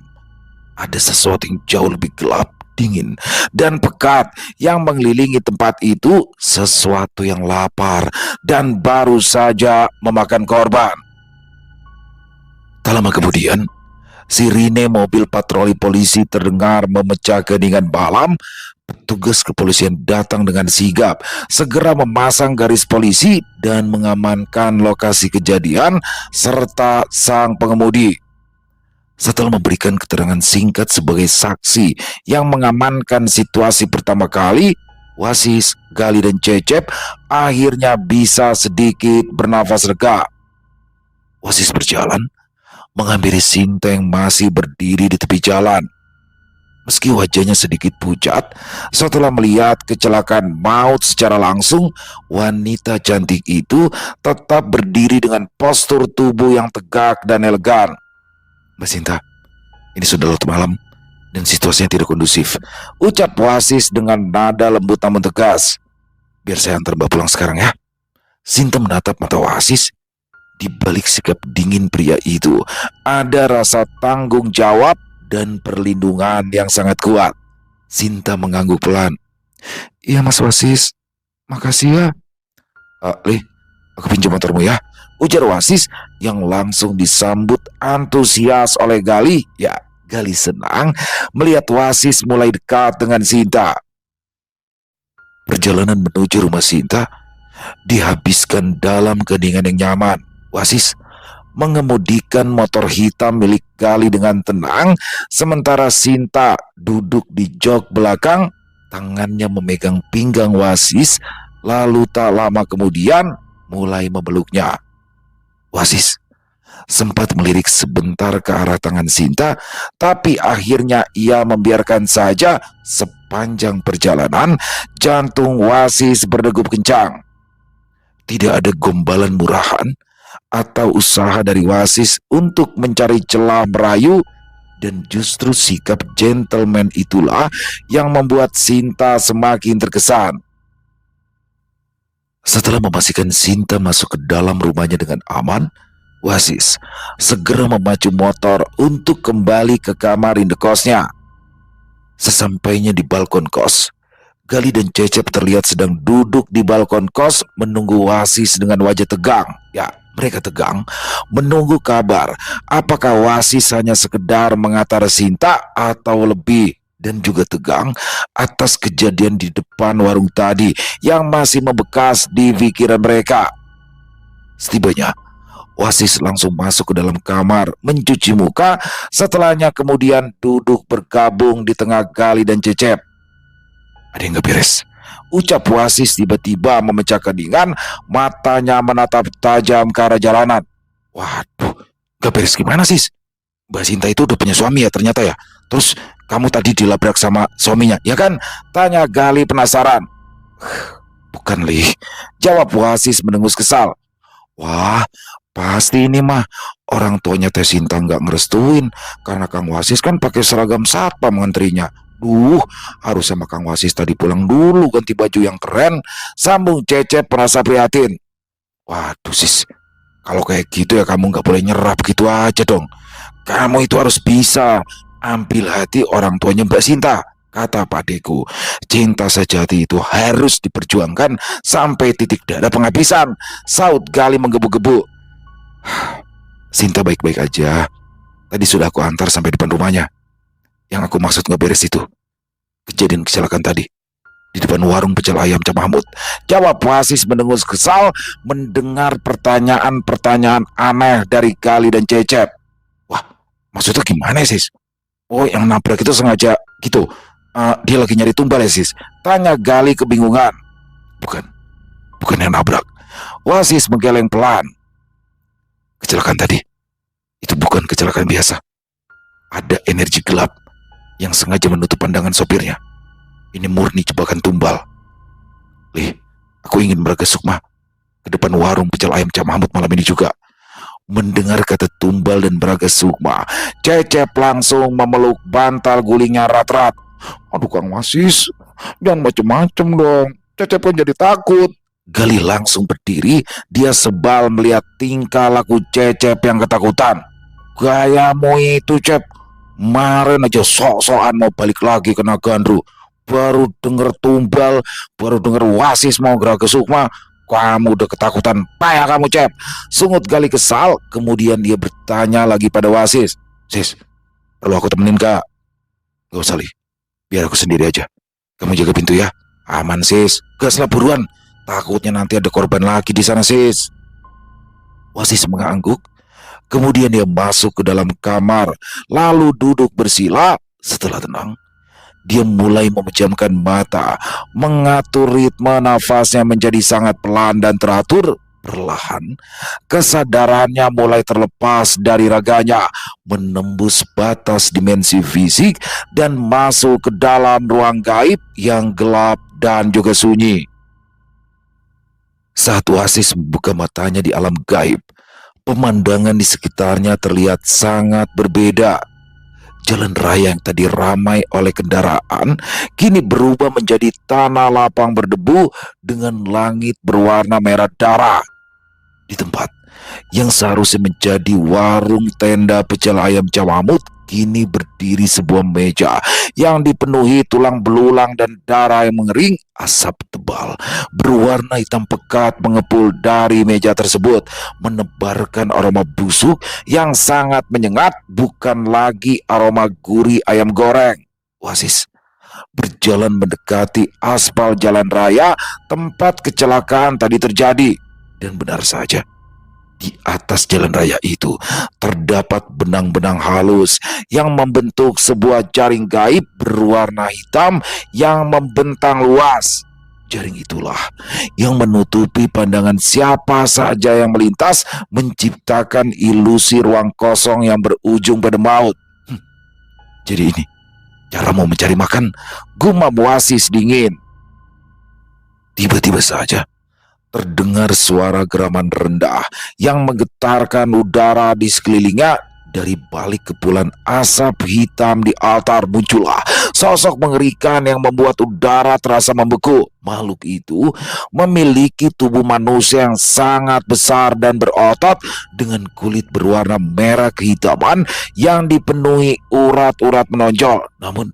Ada sesuatu yang jauh lebih gelap, dingin, dan pekat yang mengelilingi tempat itu, sesuatu yang lapar dan baru saja memakan korban. Tak lama kemudian, sirine mobil patroli polisi terdengar memecah keheningan malam. Petugas kepolisian datang dengan sigap, segera memasang garis polisi dan mengamankan lokasi kejadian serta sang pengemudi. Setelah memberikan keterangan singkat sebagai saksi yang mengamankan situasi pertama kali, Wasis, Gali, dan Cecep akhirnya bisa sedikit bernafas lega. Wasis berjalan menghampiri Sinta yang masih berdiri di tepi jalan. Meski wajahnya sedikit pucat, setelah melihat kecelakaan maut secara langsung, wanita cantik itu tetap berdiri dengan postur tubuh yang tegak dan elegan. Mbak Sinta, ini sudah larut malam dan situasinya tidak kondusif, ucap Wasis dengan nada lembut namun tegas. Biar saya antar Mbak pulang sekarang ya. Sinta menatap mata Wasis. Di balik sikap dingin pria itu, ada rasa tanggung jawab dan perlindungan yang sangat kuat. Sinta mengangguk pelan. Iya Mas Wasis, makasih ya. Lih, aku pinjam motormu ya, ujar Wasis yang langsung disambut antusias oleh Gali. Ya, Gali senang melihat Wasis mulai dekat dengan Sinta. Perjalanan menuju rumah Sinta dihabiskan dalam keheningan yang nyaman. Wasis mengemudikan motor hitam milik Gali dengan tenang, sementara Sinta duduk di jok belakang, tangannya memegang pinggang Wasis, lalu tak lama kemudian mulai memeluknya. Wasis sempat melirik sebentar ke arah tangan Sinta, tapi akhirnya ia membiarkan saja. Sepanjang perjalanan, jantung Wasis berdegup kencang. Tidak ada gombalan murahan atau usaha dari Wasis untuk mencari celah merayu, dan justru sikap gentleman itulah yang membuat Sinta semakin terkesan. Setelah memastikan Sinta masuk ke dalam rumahnya dengan aman, Wasis segera memacu motor untuk kembali ke kamar indekosnya. Sesampainya di balkon kos, Gali dan Cecep terlihat sedang duduk di balkon kos menunggu Wasis dengan wajah tegang. Ya, mereka tegang menunggu kabar apakah Wasis hanya sekedar mengantar Sinta atau lebih, dan juga tegang atas kejadian di depan warung tadi yang masih membekas di pikiran mereka. Setibanya, Wasis langsung masuk ke dalam kamar mencuci muka, setelahnya kemudian duduk bergabung di tengah Gali dan Cecep. Ada yang gak beres, ucap Wasis tiba-tiba memecah keningan, matanya menatap tajam ke arah jalanan. Waduh, gak beres gimana sis? Mbak Sinta itu udah punya suami ya ternyata ya? Terus kamu tadi dilabrak sama suaminya, ya kan? Tanya Gali penasaran. Bukan Li, jawab Wasis mendengus kesal. Wah, pasti ini mah orang tuanya Teh Sinta gak ngerestuin, karena Kang Wasis kan pakai seragam satpam ngantrinya. Duh, harus sama Kang Wasis tadi pulang dulu ganti baju yang keren, sambung Cecep merasa prihatin. Waduh sis, kalau kayak gitu ya kamu gak boleh nyerap gitu aja dong. Kamu itu harus bisa Ambil hati orang tuanya Mbak Sinta, kata padeku. Cinta sejati itu harus diperjuangkan sampai titik darah penghabisan, saut Gali menggebu-gebu. Sinta baik-baik aja. Tadi sudah aku antar sampai depan rumahnya. Yang aku maksud nggak beres itu kejadian kecelakaan tadi di depan warung pecel ayam Cak Mahmud, jawab Wasis mendengus kesal mendengar pertanyaan-pertanyaan aneh dari Gali dan Cecep. Wah, maksudnya gimana sis? Oh, yang nabrak itu sengaja gitu. Dia lagi nyari tumbal ya sis? Tanya Gali kebingungan. Bukan yang nabrak. Wasis menggeleng pelan. Kecelakaan tadi itu bukan kecelakaan biasa. Ada energi gelap yang sengaja menutup pandangan sopirnya. Ini murni jebakan tumbal. Lih, aku ingin Braga Sukma ke depan warung pecel ayam Cak Mahmud malam ini juga. Mendengar kata tumbal dan Braga Sukma, Cecep langsung memeluk bantal gulingnya rat-rat. Aduh Kang Wasis, jangan macem-macem dong. Cecep kan jadi takut. Gali langsung berdiri. Dia sebal melihat tingkah laku Cecep yang ketakutan. Gayamu itu Cep, kemarin aja sok-sokan mau balik lagi kena gandru. Baru denger tumbal, baru denger Wasis mau Braga Sukma, kamu udah ketakutan. Payah kamu Cep, sungut Gali kesal. Kemudian dia bertanya lagi pada Wasis. Sis, perlu aku temenin kak? Gak usah Li, biar aku sendiri aja. Kamu jaga pintu ya. Aman sis, gaslah buruan. Takutnya nanti ada korban lagi di sana sis. Wasis mengangguk. Kemudian dia masuk ke dalam kamar, lalu duduk bersila. Setelah tenang, dia mulai memejamkan mata, mengatur ritme nafasnya menjadi sangat pelan dan teratur. Perlahan, kesadarannya mulai terlepas dari raganya, menembus batas dimensi fisik dan masuk ke dalam ruang gaib yang gelap dan juga sunyi. Saat Wasis membuka matanya di alam gaib, pemandangan di sekitarnya terlihat sangat berbeda. Jalan raya yang tadi ramai oleh kendaraan kini berubah menjadi tanah lapang berdebu dengan langit berwarna merah darah. Di tempat yang seharusnya menjadi warung tenda pecel ayam Cak Mahmud, kini berdiri sebuah meja yang dipenuhi tulang belulang dan darah yang mengering. Asap tebal berwarna hitam pekat mengepul dari meja tersebut, menebarkan aroma busuk yang sangat menyengat, bukan lagi aroma gurih ayam goreng. Wasis berjalan mendekati aspal jalan raya tempat kecelakaan tadi terjadi. Dan benar saja, di atas jalan raya itu terdapat benang-benang halus yang membentuk sebuah jaring gaib berwarna hitam yang membentang luas. Jaring itulah yang menutupi pandangan siapa saja yang melintas, menciptakan ilusi ruang kosong yang berujung pada maut. Jadi ini cara mau mencari makan, gumam Wasis dingin. Tiba-tiba saja terdengar suara geraman rendah yang menggetarkan udara di sekelilingnya. Dari balik kepulan asap hitam di altar muncullah sosok mengerikan yang membuat udara terasa membeku. Makhluk itu memiliki tubuh manusia yang sangat besar dan berotot, dengan kulit berwarna merah kehitaman yang dipenuhi urat-urat menonjol. Namun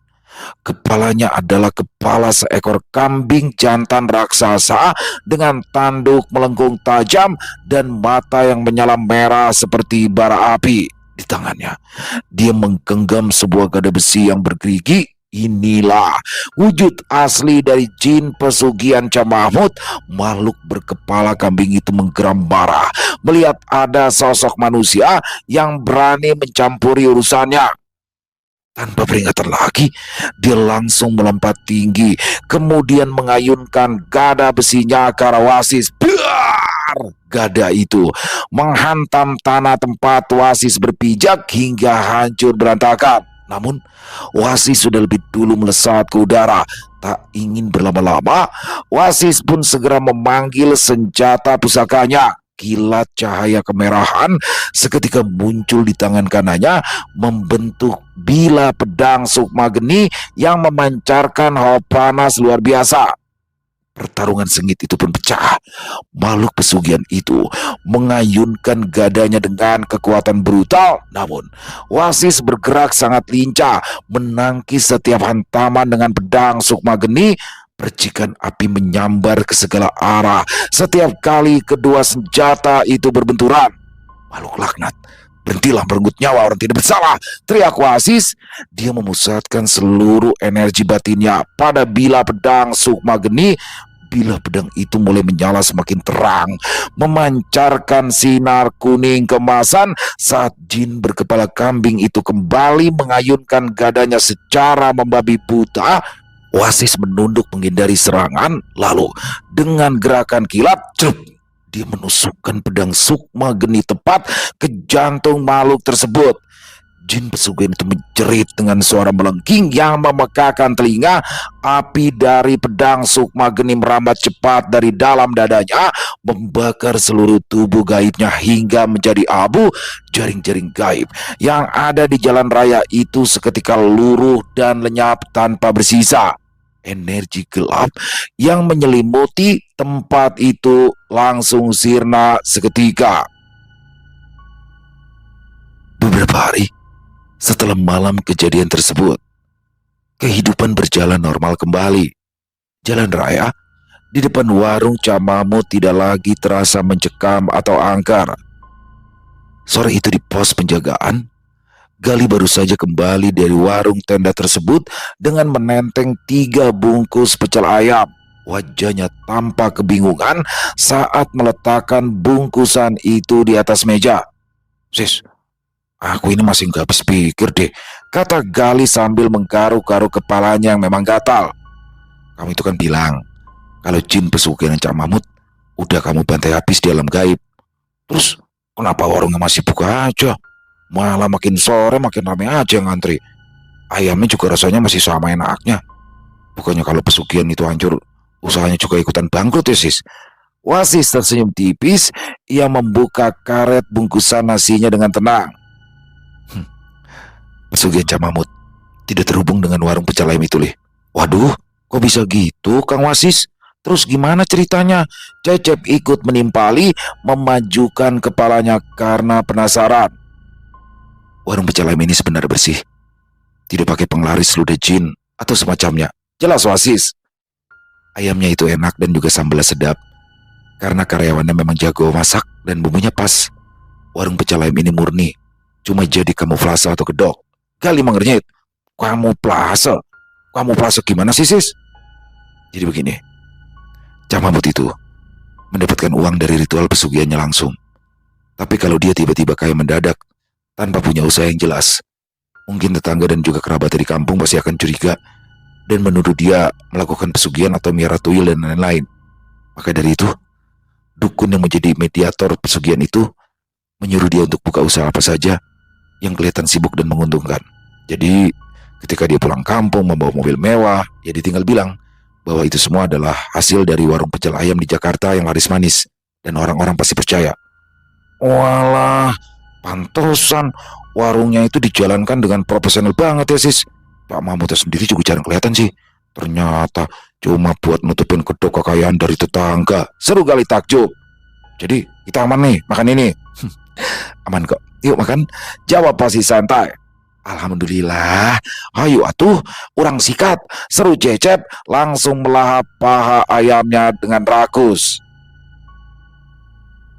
kepalanya adalah kepala seekor kambing jantan raksasa dengan tanduk melengkung tajam dan mata yang menyala merah seperti bara api. Di tangannya, dia menggenggam sebuah gada besi yang bergerigi. Inilah wujud asli dari jin pesugihan Cak Mahmud. Makhluk berkepala kambing itu menggeram marah melihat ada sosok manusia yang berani mencampuri urusannya. Tanpa peringatan lagi, dia langsung melompat tinggi, kemudian mengayunkan gada besinya ke arah Wasis. Gada itu menghantam tanah tempat Wasis berpijak hingga hancur berantakan. Namun Wasis sudah lebih dulu melesat ke udara. Tak ingin berlama-lama, Wasis pun segera memanggil senjata pusakanya. Kilat cahaya kemerahan seketika muncul di tangan kanannya, membentuk bilah pedang Sukma Geni yang memancarkan hawa panas luar biasa. Pertarungan sengit itu pun pecah. Makhluk pesugihan itu mengayunkan gadanya dengan kekuatan brutal. Namun, Wasis bergerak sangat lincah, menangkis setiap hantaman dengan pedang sukma geni. Percikan api menyambar ke segala arah setiap kali kedua senjata itu berbenturan. Makhluk laknat, berhentilah merenggut nyawa orang tidak bersalah, teriak Wasis. Dia memusatkan seluruh energi batinnya pada bilah pedang sukma geni. Bilah pedang itu mulai menyala semakin terang, memancarkan sinar kuning kemasan saat jin berkepala kambing itu kembali mengayunkan gadanya secara membabi buta. Wasis menunduk menghindari serangan, lalu dengan gerakan kilat, dia menusukkan pedang sukma geni tepat ke jantung makhluk tersebut. Jin pesugihan itu menjerit dengan suara melengking yang memekakan telinga. Api dari pedang sukma geni merambat cepat dari dalam dadanya, membakar seluruh tubuh gaibnya hingga menjadi abu. Jaring-jaring gaib yang ada di jalan raya itu seketika luruh dan lenyap tanpa bersisa. Energi gelap yang menyelimuti tempat itu langsung sirna seketika. Beberapa hari setelah malam kejadian tersebut, kehidupan berjalan normal kembali. Jalan raya di depan warung Cak Mahmud tidak lagi terasa mencekam atau angker. Sore itu di pos penjagaan, Gali baru saja kembali dari warung tenda tersebut dengan menenteng 3 bungkus pecel ayam. Wajahnya tampak kebingungan saat meletakkan bungkusan itu di atas meja. "Sis, aku ini masih nggak habis pikir deh," kata Gali sambil menggaruk-garuk kepalanya yang memang gatal. "Kamu itu kan bilang kalau jin pesugihan Cak Mahmud udah kamu bantai habis di alam gaib. Terus kenapa warungnya masih buka aja? Malah makin sore makin rame aja yang ngantri. Ayamnya juga rasanya masih sama enaknya. Bukannya kalau pesugihan itu hancur, usahanya juga ikutan bangkrut ya, Sis?" Wasis tersenyum tipis. Ia membuka karet bungkusan nasinya dengan tenang. "Pesugihan Cak Mahmud tidak terhubung dengan warung pecel ayam itu, Lih." "Waduh, kok bisa gitu, Kang Wasis? Terus gimana ceritanya?" Cecep ikut menimpali, memajukan kepalanya karena penasaran. "Warung pecel ayam ini sebenarnya bersih, tidak pakai penglaris ludah jin atau semacamnya," jelas Wasis. "Ayamnya itu enak dan juga sambalnya sedap, karena karyawannya memang jago masak dan bumbunya pas. Warung pecel ayam ini murni, cuma jadi kamuflase atau kedok." Gali mengernyit. Kamuflase? Kamuflase gimana sih, Sis?" "Jadi begini, Cak Mahmud itu mendapatkan uang dari ritual pesugihannya langsung. Tapi kalau dia tiba-tiba kaya mendadak, tanpa punya usaha yang jelas, mungkin tetangga dan juga kerabat dari kampung pasti akan curiga dan menuduh dia melakukan pesugihan atau miara tuyul dan lain-lain. Maka dari itu, dukun yang menjadi mediator pesugihan itu menyuruh dia untuk buka usaha apa saja yang kelihatan sibuk dan menguntungkan. Jadi, ketika dia pulang kampung membawa mobil mewah, ya ditinggal bilang bahwa itu semua adalah hasil dari warung pecel ayam di Jakarta yang laris manis, dan orang-orang pasti percaya." "Walah, pantesan warungnya itu dijalankan dengan profesional banget ya, Sis. Pak Mahmud sendiri juga jarang kelihatan sih. Ternyata cuma buat nutupin kedok kekayaan dari tetangga." Seru Gali takjub. "Jadi kita aman nih makan ini?" "Aman kok, yuk makan," jawab Wasis santai. "Alhamdulillah, hayu atuh, urang sikat," seru Cecep langsung melahap paha ayamnya dengan rakus.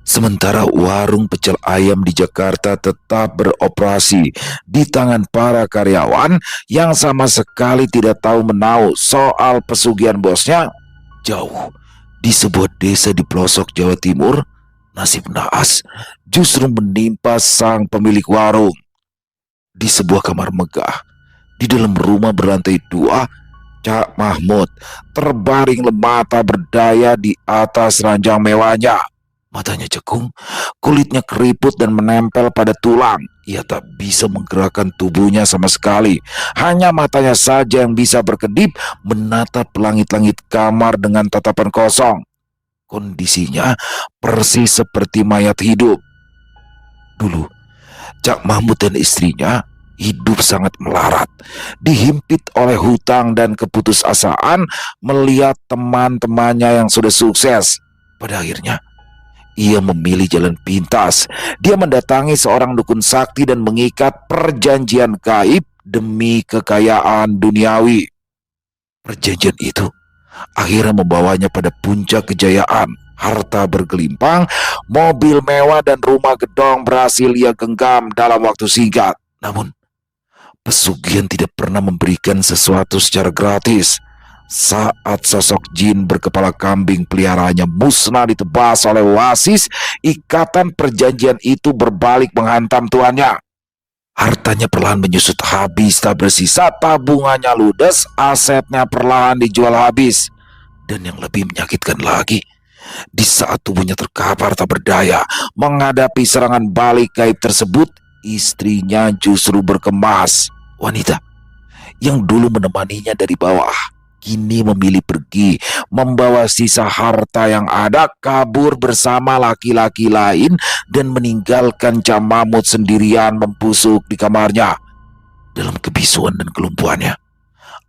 Sementara warung pecel ayam di Jakarta tetap beroperasi di tangan para karyawan yang sama sekali tidak tahu menau soal pesugihan bosnya. Jauh di sebuah desa di pelosok Jawa Timur, nasib naas justru menimpa sang pemilik warung. Di sebuah kamar megah, di dalam rumah berlantai 2, Cak Mahmud terbaring lemah tak berdaya di atas ranjang mewahnya. Matanya cekung, kulitnya keriput dan menempel pada tulang. Ia tak bisa menggerakkan tubuhnya sama sekali. Hanya matanya saja yang bisa berkedip menatap langit-langit kamar dengan tatapan kosong. Kondisinya persis seperti mayat hidup. Dulu, Cak Mahmud dan istrinya Hidup sangat melarat, dihimpit oleh hutang dan keputusasaan melihat teman-temannya yang sudah sukses. Pada akhirnya, ia memilih jalan pintas. Dia mendatangi seorang dukun sakti dan mengikat perjanjian gaib demi kekayaan duniawi. Perjanjian itu akhirnya membawanya pada puncak kejayaan. Harta bergelimpang, mobil mewah dan rumah gedong berhasil ia genggam dalam waktu singkat. Namun, pesugihan tidak pernah memberikan sesuatu secara gratis. Saat sosok jin berkepala kambing peliharaannya musnah ditebas oleh wasis, ikatan perjanjian itu berbalik menghantam tuannya. Hartanya perlahan menyusut habis, tak bersisa, tabungannya ludes, asetnya perlahan dijual habis. Dan yang lebih menyakitkan lagi, di saat tubuhnya terkapar tak berdaya menghadapi serangan balik gaib tersebut, istrinya justru berkemas. Wanita yang dulu menemaninya dari bawah kini memilih pergi, membawa sisa harta yang ada, kabur bersama laki-laki lain dan meninggalkan Cak Mahmud sendirian membusuk di kamarnya. Dalam kebisuan dan kelumpuhannya,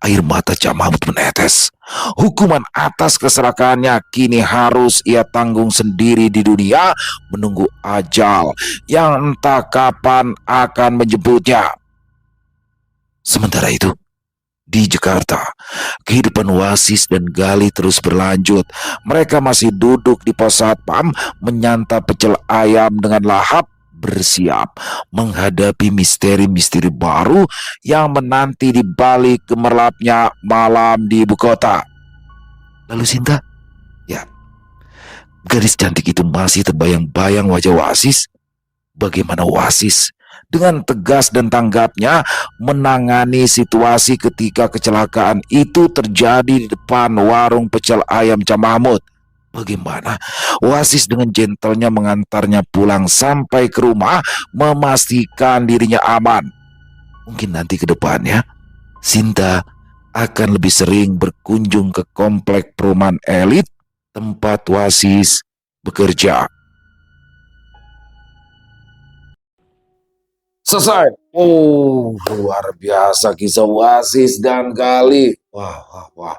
air mata Cak Mahmud menetes. Hukuman atas keserakahannya kini harus ia tanggung sendiri di dunia, menunggu ajal yang entah kapan akan menjemputnya. Sementara itu, di Jakarta, kehidupan Wasis dan Gali terus berlanjut. Mereka masih duduk di pos satpam, menyantap pecel ayam dengan lahap, bersiap menghadapi misteri-misteri baru yang menanti di balik gemerlapnya malam di ibu kota. Lalu Sinta, ya, gadis cantik itu masih terbayang-bayang wajah Wasis. Bagaimana Wasis dengan tegas dan tanggapnya menangani situasi ketika kecelakaan itu terjadi di depan warung pecel ayam Cak Mahmud. Bagaimana Wasis dengan gentlenya mengantarnya pulang sampai ke rumah, memastikan dirinya aman. Mungkin nanti ke depannya Sinta akan lebih sering berkunjung ke komplek perumahan elit tempat Wasis bekerja. Selesai. Oh, luar biasa kisah Wasis dan Gali. Wah, wah, wah.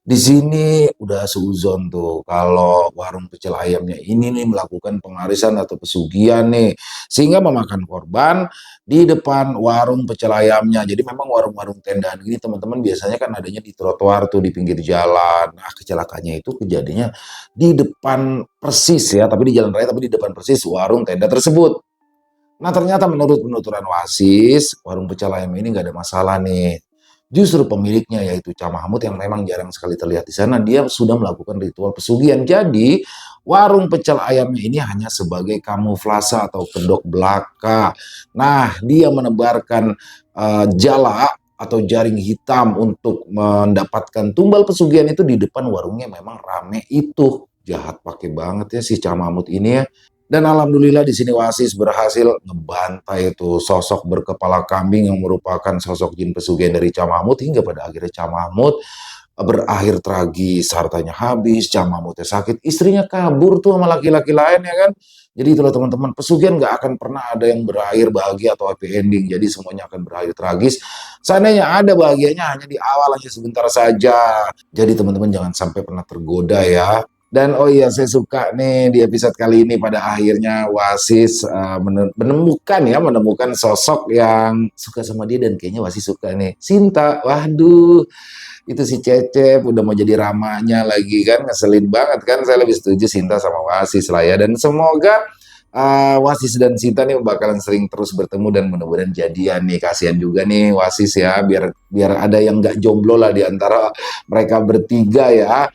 Di sini udah seuzon tuh kalau warung pecel ayamnya ini nih melakukan pengarisan atau pesugihan nih, sehingga memakan korban di depan warung pecel ayamnya. Jadi memang warung-warung tendaan gini teman-teman biasanya kan adanya di trotoar tuh di pinggir jalan. Nah, kecelakaannya itu kejadiannya di depan persis ya, tapi di jalan raya tapi di depan persis warung tenda tersebut. Nah, ternyata menurut penuturan Wasis, warung pecel ayam ini nggak ada masalah nih. Justru pemiliknya yaitu Cak Mahmud yang memang jarang sekali terlihat di sana, dia sudah melakukan ritual pesugihan. Jadi, warung pecel ayamnya ini hanya sebagai kamuflase atau kedok belaka. Nah, dia menebarkan jala atau jaring hitam untuk mendapatkan tumbal pesugihan itu di depan warungnya memang rame itu. Jahat pakai banget ya si Cak Mahmud ini ya. Dan alhamdulillah di sini Wasis berhasil ngebantai itu sosok berkepala kambing yang merupakan sosok jin pesugihan dari Cak Mahmud, hingga pada akhirnya Cak Mahmud berakhir tragis, hartanya habis, Cak Mahmudnya sakit, istrinya kabur tuh sama laki-laki lain ya kan. Jadi itulah teman-teman, pesugihan nggak akan pernah ada yang berakhir bahagia atau happy ending. Jadi semuanya akan berakhir tragis. Seandainya ada bahagianya hanya di awal, hanya sebentar saja. Jadi teman-teman jangan sampai pernah tergoda ya. Dan oh iya, saya suka nih di episode kali ini pada akhirnya Wasis menemukan sosok yang suka sama dia, dan kayaknya Wasis suka nih. Sinta, waduh, itu si Cecep udah mau jadi ramanya lagi kan, ngeselin banget kan. Saya lebih setuju Sinta sama Wasis lah ya. Dan semoga Wasis dan Sinta nih bakalan sering terus bertemu dan mudah-mudahan jadian nih. Kasihan juga nih Wasis ya, biar ada yang nggak jomblo lah di antara mereka bertiga ya.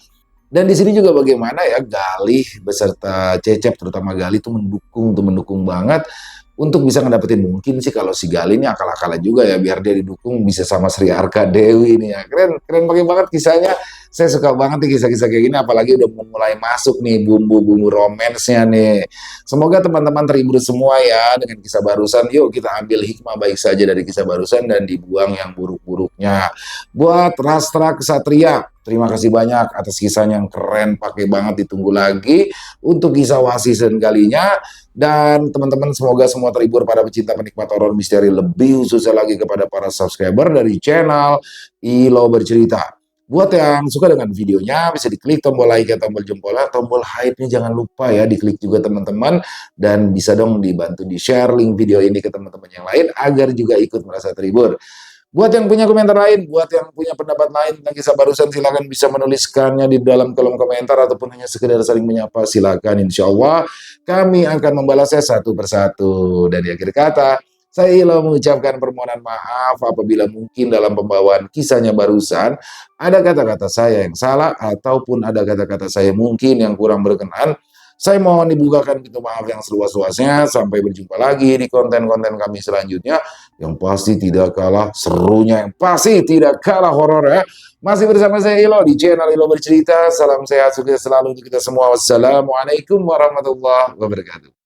Dan di sini juga bagaimana ya Galih beserta Cecep, terutama Galih tuh mendukung banget untuk bisa ngedapetin. Mungkin sih kalau si Galih ini akal-akalan juga ya, biar dia didukung bisa sama Sri Arka Dewi nih ya. Keren banget kisahnya. Saya suka banget nih kisah-kisah kayak gini, apalagi udah mulai masuk nih bumbu-bumbu romansnya nih. Semoga teman-teman terhibur semua ya dengan kisah barusan. Yuk kita ambil hikmah baik saja dari kisah barusan dan dibuang yang buruk-buruk. buruknya. Buat Rastra Kesatria, terima kasih banyak atas kisahnya yang keren, pakai banget, ditunggu lagi untuk kisah season kalinya. Dan teman-teman, semoga semua terhibur para pecinta penikmat horor misteri, lebih khususnya lagi kepada para subscriber dari channel Ilo Bercerita. Buat yang suka dengan videonya, bisa diklik tombol like ya, tombol jempolnya, tombol hype-nya jangan lupa ya, diklik juga teman-teman. Dan bisa dong dibantu di-share link video ini ke teman-teman yang lain, agar juga ikut merasa terhibur. Buat yang punya komentar lain, buat yang punya pendapat lain tentang kisah barusan, silakan bisa menuliskannya di dalam kolom komentar, ataupun hanya sekedar saling menyapa, silakan. Insya Allah kami akan membalasnya satu persatu. Dan di akhir kata, saya Ilo mengucapkan permohonan maaf apabila mungkin dalam pembawaan kisahnya barusan ada kata-kata saya yang salah, ataupun ada kata-kata saya mungkin yang kurang berkenan. Saya mohon dibukakan pintu maaf yang seluas-luasnya. Sampai berjumpa lagi di konten-konten kami selanjutnya, yang pasti tidak kalah serunya, yang pasti tidak kalah horor ya. Masih bersama saya Ilo di channel Ilo Bercerita. Salam sehat, sukses selalu untuk kita semua. Wassalamualaikum warahmatullahi wabarakatuh.